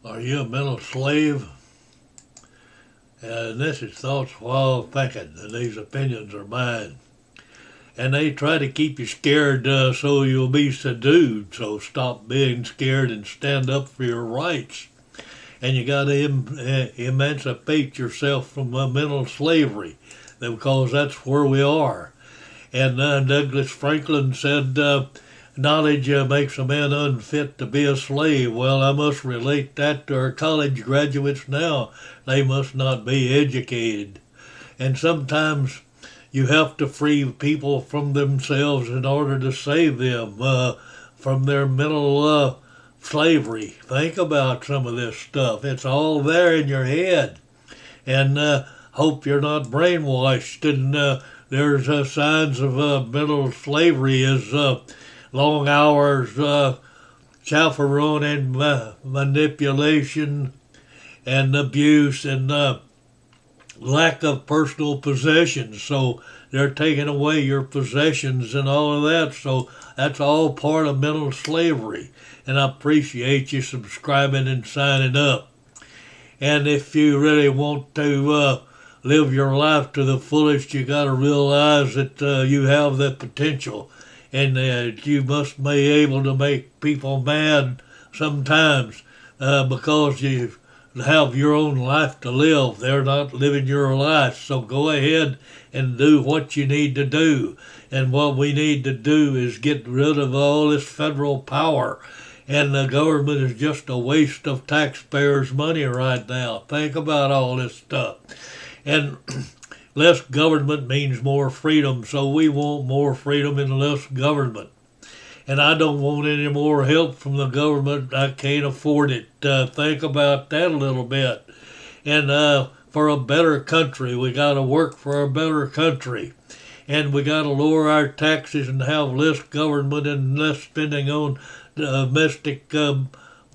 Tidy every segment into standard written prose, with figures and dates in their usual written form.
Are you a mental slave? And this is thoughts while thinking, and these opinions are mine. And they try to keep you scared so you'll be subdued. So stop being scared and stand up for your rights. And you got to emancipate yourself from mental slavery, because that's where we are. And Douglas Franklin said, knowledge makes a man unfit to be a slave. Well, I must relate that to our college graduates now. They must not be educated. And sometimes you have to free people from themselves in order to save them from their mental slavery. Think about some of this stuff. It's all there in your head. And hope you're not brainwashed. And there's signs of mental slavery is long hours, chaperone manipulation and abuse and lack of personal possessions. So they're taking away your possessions and all of that. So that's all part of mental slavery. And I appreciate you subscribing and signing up. And if you really want to live your life to the fullest, you got to realize that you have the potential, and that you must be able to make people mad sometimes because you have your own life to live. They're not living your life. So go ahead and do what you need to do. And what we need to do is get rid of all this federal power. And the government is just a waste of taxpayers' money right now. Think about all this stuff. And less government means more freedom. So we want more freedom and less government. And I don't want any more help from the government. I can't afford it. Think about that a little bit. And for a better country, we got to work for a better country. And we got to lower our taxes and have less government and less spending on domestic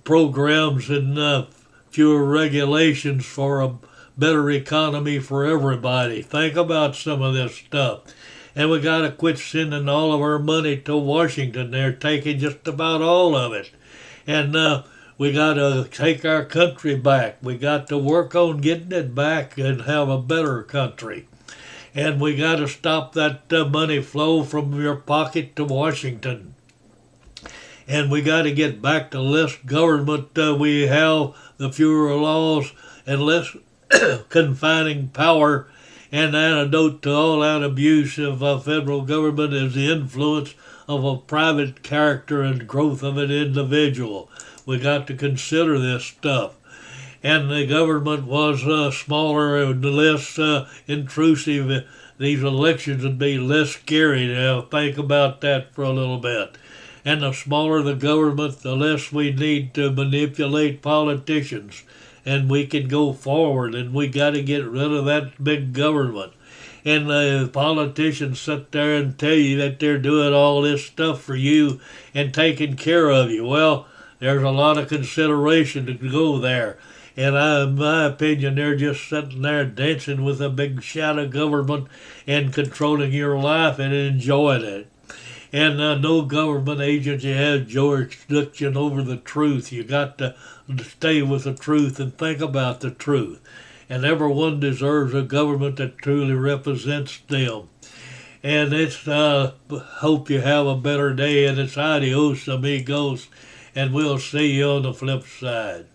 programs and fewer regulations for a better economy for everybody. Think about some of this stuff. And we got to quit sending all of our money to Washington. They're taking just about all of it. And we got to take our country back. We got to work on getting it back and have a better country. And we got to stop that money flow from your pocket to Washington. And we got to get back to less government we have, the fewer laws, and less confining power. And antidote to all that abuse of federal government is the influence of a private character and growth of an individual. We got to consider this stuff. And the government was smaller and less intrusive. These elections would be less scary. Now think about that for a little bit. And the smaller the government, the less we need to manipulate politicians. And we can go forward, and we got to get rid of that big government. And the politicians sit there and tell you that they're doing all this stuff for you and taking care of you. Well, there's a lot of consideration to go there. And in my opinion, they're just sitting there dancing with a big shadow government and controlling your life and enjoying it. And no government agency has jurisdiction over the truth. You got to stay with the truth and think about the truth. And everyone deserves a government that truly represents them. And it's hope you have a better day. And it's adios, amigos. And we'll see you on the flip side.